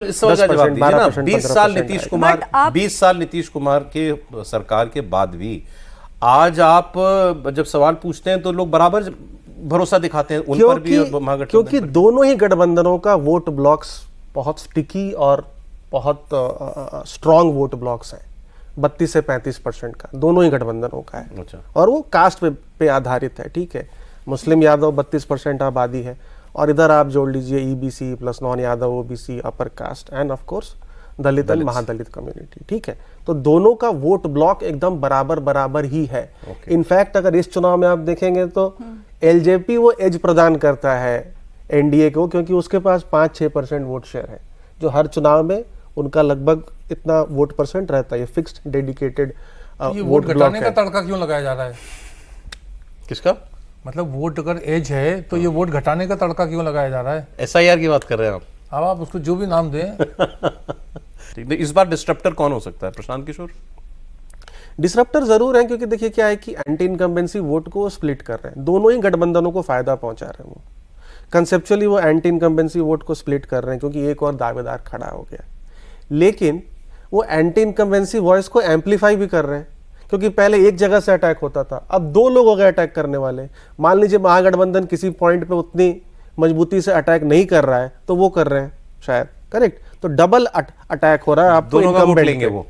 इस सवाल का जवाब दीजिए ना। 20 साल 15% नीतीश कुमार, आप 20 साल नीतीश कुमार के सरकार के बाद भी आज आप जब सवाल पूछते हैं तो लोग बराबर भरोसा दिखाते हैं उन पर भी और महागठबंधन क्योंकि पर भी। दोनों ही गठबंधनों का वोट ब्लॉक्स बहुत स्टिकी और बहुत स्ट्रांग वोट ब्लॉक्स हैं। 32 से 35% का दोनों ही गठबंधनों का है। अच्छा। और वो कास्ट पे आधारित है। ठीक है, मुस्लिम यादव 32% आबादी है, और इधर आप जोड़ लीजिए EBC plus non Yadav, OBC, upper caste end of course Dalit and महादलित कम्युनिटी। ठीक है, तो दोनों का वोट ब्लॉक एकदम बराबर बराबर ही है। इनफैक्ट अगर इस चुनाव में आप देखेंगे तो एलजेपी वो एज प्रदान करता है एनडीए को, क्योंकि उसके पास 5-6% वोट शेयर है, जो हर चुनाव में उनका लगभग इतना वोट परसेंट रहता है। ये फिक्स्ड डेडिकेटेड ये वोट घटाने का तड़का क्यों लगाया जा रहा है? किसका मतलब वोट अगर एज है तो ये वोट घटाने का तड़का क्यों लगाया जा रहा है? एसआईआर की बात कर रहे हैं आप? अब आप उसको जो भी नाम दें। ठीक है, इस बार डिस्ट्रप्टर कौन हो सकता है? प्रशांत किशोर डिसरप्टर जरूर है, क्योंकि देखिए क्या है कि एंटी इनकम्बेंसी वोट को स्प्लिट कर रहे हैं। दोनों ही गठबंधनों को फायदा पहुंचा रहे हैं। वो कंसेप्चुअली वो एंटी इनकम्बेंसी वोट को स्प्लिट कर रहे हैं, क्योंकि एक और दावेदार खड़ा हो गया। लेकिन वो एंटी इनकम्बेंसी वॉइस को एम्पलीफाई भी कर रहे हैं, क्योंकि पहले एक जगह से अटैक होता था, अब 2 लोग हो गए अटैक करने वाले। मान लीजिए महागठबंधन किसी पॉइंट पे उतनी मजबूती से अटैक नहीं कर रहा है तो वो कर रहे हैं शायद, करेक्ट। तो डबल अटैक हो रहा है आपको, दोनों का वोट incumbent लेंगे पे। वो?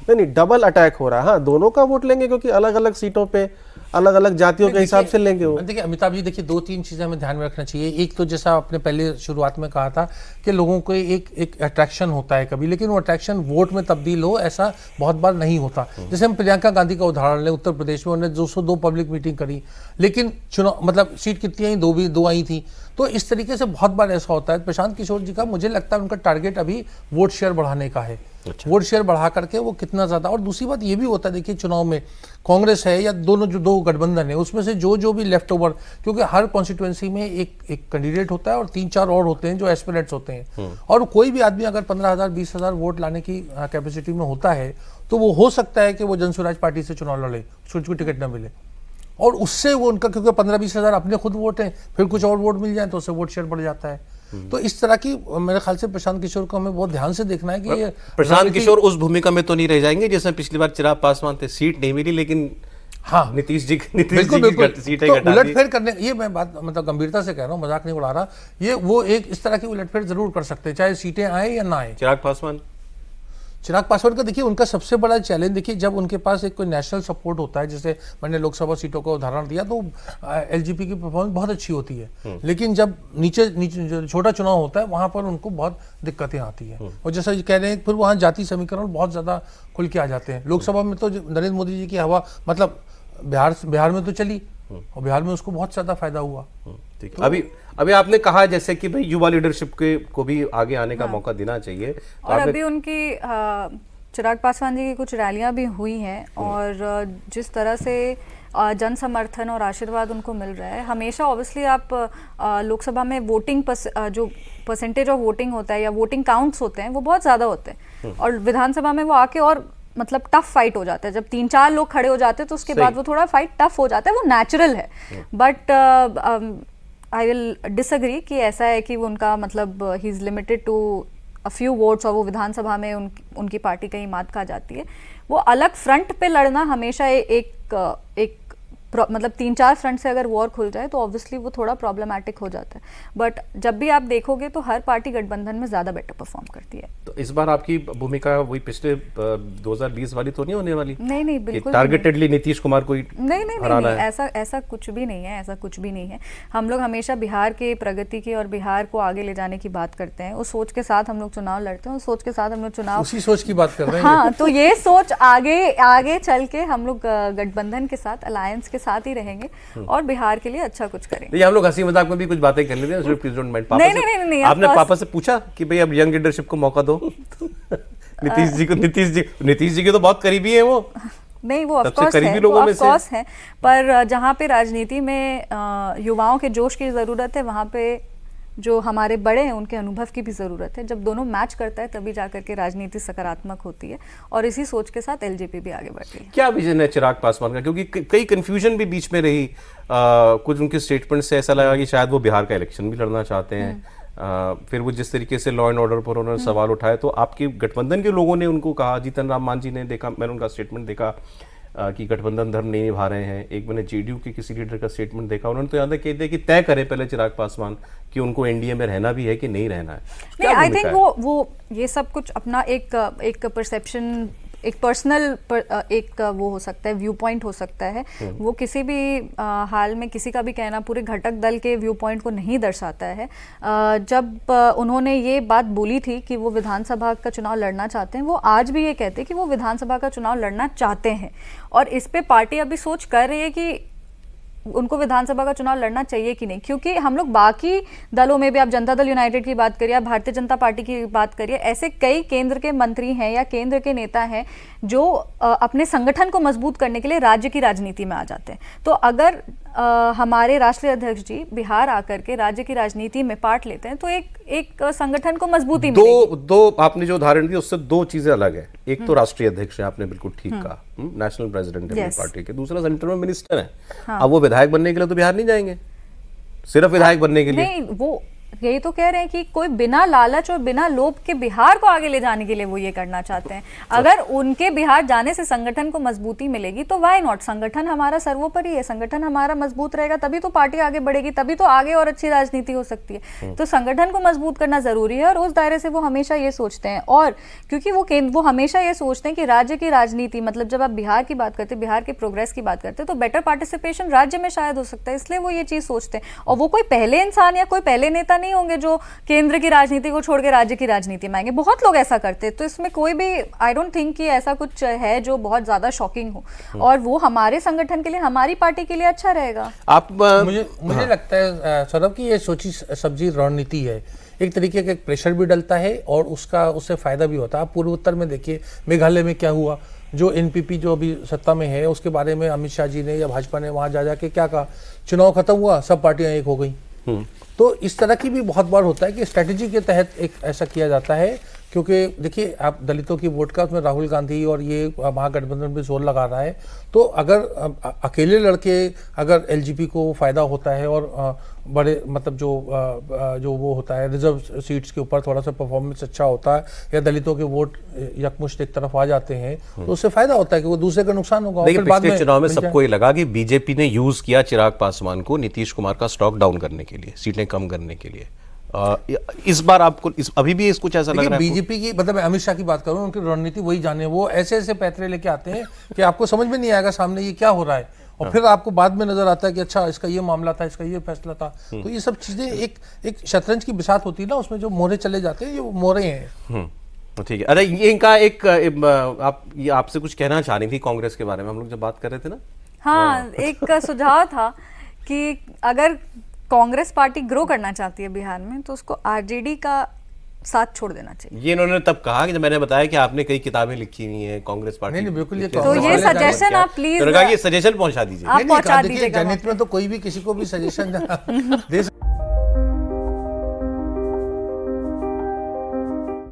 नहीं, डबल अटैक हो रहा है। हाँ, दोनों का वोट लेंगे, क्योंकि अलग अलग सीटों पे अलग अलग जातियों के हिसाब से लेंगे वो। देखिए अमिताभ जी, देखिए 2-3 चीजें हमें ध्यान में रखना चाहिए। एक तो जैसा आपने पहले शुरुआत में कहा था कि लोगों को एक अट्रैक्शन होता है कभी, लेकिन वो अट्रैक्शन वोट में तब्दील हो ऐसा बहुत बार नहीं होता। जैसे हम प्रियंका गांधी का उदाहरण लें, उत्तर प्रदेश में उन्होंने 202 पब्लिक मीटिंग करी, लेकिन चुनाव मतलब सीट कितनी आई? 2 आई थी। तो इस तरीके से बहुत बार ऐसा होता है। प्रशांत किशोर जी का मुझे लगता है उनका टारगेट अभी वोट शेयर बढ़ाने का है। अच्छा। वोट शेयर बढ़ा करके वो कितना ज्यादा। और दूसरी बात ये भी होता है, देखिए चुनाव में कांग्रेस है या दोनों जो 2 गठबंधन है, उसमें से जो भी लेफ्ट ओवर, क्योंकि हर कॉन्स्टिट्यूएंसी में एक कैंडिडेट होता है और 3-4 और होते हैं जो एस्पिरेंट्स होते हैं। और कोई भी आदमी अगर 15,000 20,000 वोट लाने की कैपेसिटी में होता है तो वो हो सकता है कि वो जन स्वराज पार्टी से चुनाव लड़े, उसको टिकट न मिले, और उससे वो उनका, क्योंकि 15-20 हज़ार अपने खुद वोट हैं, फिर कुछ और वोट मिल जाए तो उससे वोट शेयर बढ़ जाता है। तो इस तरह की मेरे ख्याल से प्रशांत किशोर को हमें बहुत ध्यान से देखना है कि ये प्रशांत किशोर उस भूमिका में तो नहीं रह जाएंगे जैसे पिछली बार चिराग पासवान थे, सीट नहीं मिली लेकिन हाँ नीतीश जी सीटें घटा दी। उलटफेर करने, ये मैं बात मतलब गंभीरता से कह रहा हूँ, मजाक नहीं उड़ा रहा। ये वो एक इस तरह की उलटफेर जरूर कर सकते हैं, चाहे सीटें आए या ना आए। चिराग पासवान का देखिए उनका सबसे बड़ा चैलेंज, देखिए जब उनके पास एक कोई नेशनल सपोर्ट होता है, जैसे मैंने लोकसभा सीटों का उदाहरण दिया, तो एलजेपी की परफॉर्मेंस बहुत अच्छी होती है। लेकिन जब नीचे छोटा चुनाव होता है वहां पर उनको बहुत दिक्कतें आती है। और जैसा कह रहे हैं फिर वहां जाति समीकरण बहुत ज्यादा खुल के आ जाते हैं। लोकसभा में तो नरेंद्र मोदी जी की हवा मतलब बिहार में तो चली, और बिहार में उसको बहुत ज्यादा फायदा हुआ। ठीक है, अभी आपने कहा जैसे कि भाई युवा लीडरशिप को भी आगे आने का मौका देना चाहिए, तो और अभी उनकी चिराग पासवान जी की कुछ रैलियां भी हुई हैं, और जिस तरह से जन समर्थन और आशीर्वाद उनको मिल रहा है। हमेशा ऑब्वियसली आप लोकसभा में वोटिंग जो परसेंटेज ऑफ वोटिंग होता है या वोटिंग काउंट्स होते हैं वो बहुत ज़्यादा होते हैं, और विधानसभा में वो आके और मतलब टफ फाइट हो जाता है। जब 3-4 लोग खड़े हो जाते हैं तो उसके बाद वो थोड़ा फाइट टफ हो जाता है, वो नेचुरल है। बट आई विल डिसएग्री कि ऐसा है कि वो उनका मतलब ही is limited to a few votes, और वो विधानसभा में उनकी पार्टी कहीं मात खा जाती है। वो अलग फ्रंट पे लड़ना हमेशा एक मतलब 3-4 फ्रंट से अगर वॉर खुल जाए तो ऑब्वियसली वो थोड़ा प्रॉब्लमैटिक हो जाता है। बट जब भी आप देखोगे तो हर पार्टी गठबंधन में ज्यादा बेटर परफॉर्म करती है। तो इस बार आपकी भूमिका वही पिछले 2020 वाली तो नहीं होने वाली? नहीं बिल्कुल टारगेटेडली नीतीश कुमार को नहीं, ऐसा कुछ भी नहीं है, ऐसा कुछ भी नहीं है। हम लोग हमेशा बिहार के प्रगति की और बिहार को आगे ले जाने की बात करते हैं। उस सोच के साथ हम लोग चुनाव लड़ते हैं, उस सोच के साथ हम लोग चुनाव, उसी सोच की बात कर रहे हैं। हाँ, तो ये सोच आगे चल के हम लोग गठबंधन के साथ, अलायंस के साथ ही रहेंगे और बिहार के लिए अच्छा कुछ करेंगे। हम लोग हंसी मजाक में भी कुछ बातें कर लेते हैं, प्लीज डोंट माइंड। नहीं, आपने पापा से पूछा कि भाई अब यंग लीडरशिप को मौका दो? नीतीश जी के तो बहुत करीबी है वो। नहीं, वो ऑफ कोर्स है, पर जहाँ पे राजनीति में युवाओं के जोश की जरूरत है, वहाँ पे जो हमारे बड़े हैं उनके अनुभव की भी ज़रूरत है। जब दोनों मैच करता है तभी जाकर के राजनीति सकारात्मक होती है, और इसी सोच के साथ एलजेपी भी आगे बढ़ती है। क्या विजन है चिराग पासवान का? क्योंकि कई कंफ्यूजन भी बीच में रही, कुछ उनके स्टेटमेंट से ऐसा लगा कि शायद वो बिहार का इलेक्शन भी लड़ना चाहते हैं, फिर वो जिस तरीके से लॉ एंड ऑर्डर पर उन्होंने सवाल उठाए, तो आपके गठबंधन के लोगों ने उनको कहा, जीतन राम मांझी ने देखा, मैंने उनका स्टेटमेंट देखा कि गठबंधन धर्म नहीं निभा रहे हैं। एक मैंने जेडीयू के किसी लीडर का स्टेटमेंट देखा, उन्होंने तो यहाँ तक कह दिया कि तय करे पहले चिराग पासवान कि उनको एनडीए में रहना भी है कि नहीं रहना है। नहीं, आई थिंक वो ये सब कुछ अपना एक परसेप्शन, एक पर्सनल एक वो हो सकता है, व्यू पॉइंट हो सकता है। वो किसी भी हाल में किसी का भी कहना पूरे घटक दल के व्यू पॉइंट को नहीं दर्शाता है। जब उन्होंने ये बात बोली थी कि वो विधानसभा का चुनाव लड़ना चाहते हैं, वो आज भी ये कहते हैं कि वो विधानसभा का चुनाव लड़ना चाहते हैं, और इस पे पार्टी अभी सोच कर रही है कि उनको विधानसभा का चुनाव लड़ना चाहिए कि नहीं। क्योंकि हम लोग बाकी दलों में भी, आप जनता दल यूनाइटेड की बात करिए, आप भारतीय जनता पार्टी की बात करिए, ऐसे कई केंद्र के मंत्री हैं या केंद्र के नेता हैं जो अपने संगठन को मजबूत करने के लिए राज्य की राजनीति में आ जाते हैं। तो अगर हमारे राष्ट्रीय अध्यक्ष जी बिहार आकर के राज्य की राजनीति में पार्ट लेते हैं तो एक संगठन को मजबूती मिलेगी। दो आपने जो उदाहरण दिए उससे दो चीजें अलग है। एक तो राष्ट्रीय अध्यक्ष है, आपने बिल्कुल ठीक कहा, नेशनल प्रेसिडेंट है पार्टी के। दूसरा सेंटर में मिनिस्टर है। अब वो विधायक बनने के लिए तो बिहार नहीं जाएंगे, सिर्फ विधायक बनने के लिए नहीं। वो यही तो कह रहे हैं कि कोई बिना लालच और बिना लोभ के बिहार को आगे ले जाने के लिए वो ये करना चाहते हैं। अगर उनके बिहार जाने से संगठन को मजबूती मिलेगी तो व्हाई नॉट। संगठन हमारा सर्वोपरि है, संगठन हमारा मजबूत रहेगा तभी तो पार्टी आगे बढ़ेगी, तभी तो आगे और अच्छी राजनीति हो सकती है। तो संगठन को मजबूत करना जरूरी है, और उस दायरे से वो हमेशा ये सोचते हैं। और क्योंकि वो हमेशा ये सोचते हैं कि राज्य की राजनीति, मतलब जब आप बिहार की बात करते हैं, बिहार के प्रोग्रेस की बात करते हैं, तो बेटर पार्टिसिपेशन राज्य में शायद हो सकता है, इसलिए वो ये चीज सोचते हैं। और वो कोई पहले इंसान या कोई पहले नेता नहीं होंगे जो केंद्र की राजनीति को छोड़ के राज्य की राजनीति में आएंगे। बहुत लोग ऐसा करते हैं, तो इसमें कोई भी आई डोंट थिंक कि ऐसा कुछ है जो बहुत ज्यादा शॉकिंग हो, और वो हमारे संगठन के लिए, हमारी पार्टी के लिए अच्छा रहेगा। आप मुझे लगता है सौरभ की ये सोची सब्जी रणनीति है। एक तरीके का प्रेशर भी डलता है और उससे फायदा भी होता है। आप पूर्वोत्तर में देखिए, मेघालय में क्या हुआ, जो एनपीपी जो अभी सत्ता में है उसके बारे में अमित शाह जी ने या भाजपा ने वहां जा के क्या कहा, चुनाव खत्म हुआ, सब पार्टियां एक हो गई। तो इस तरह की भी बहुत बार होता है कि स्ट्रेटेजी के तहत एक ऐसा किया जाता है। क्योंकि देखिए, आप दलितों की वोट का उसमें राहुल गांधी और ये महागठबंधन भी जोर लगा रहा है। तो अगर अकेले लड़के अगर एलजेपी को फायदा होता है और बड़े मतलब जो वो होता है रिजर्व सीट्स के ऊपर थोड़ा सा परफॉर्मेंस अच्छा होता है, या दलितों के वोट यकमुश्त एक तरफ आ जाते हैं, तो उससे फायदा होता है कि वो दूसरे का नुकसान होगा। देखिए, पिछले चुनाव में सबको ये लगा कि बीजेपी ने यूज किया चिराग पासवान को नीतीश कुमार का स्टॉक डाउन करने के लिए, सीटें कम करने के लिए। इस बार आपको अभी भी कुछ ऐसा लग रहा है? बीजेपी की, मतलब मैं अमित शाह की बात करूं, उनकी रणनीति वही जाने, वो ऐसे ऐसे पैतरे लेके आते हैं कि आपको समझ में नहीं आएगा सामने ये क्या हो रहा है, और फिर आपको बाद में नजर आता है कि अच्छा इसका ये मामला था, इसका ये फैसला था। तो ये सब चीजें एक शतरंज की बिसात होती है ना, उसमें जो मोहरे चले जाते हैं, ये मोहरे हैं। ठीक है। अरे ये इनका एक आपसे कुछ कहना चाह रही थी कांग्रेस के बारे में, हम लोग जब बात कर रहे थे ना। हाँ, एक सुझाव था कि अगर कांग्रेस पार्टी ग्रो करना चाहती है बिहार में तो उसको आरजेडी का साथ छोड़ देना चाहिए। ये इन्होंने तब कहा कि जब मैंने बताया कि आपने कई किताबें लिखी हुई हैं कांग्रेस पार्टी। नहीं, बिल्कुल ये तो ये सजेशन आप प्लीज, ये सजेशन पहुंचा दीजिए। आप पहुंचा दीजिएगा। जनहित में तो कोई भी किसी को भी सजेशन दे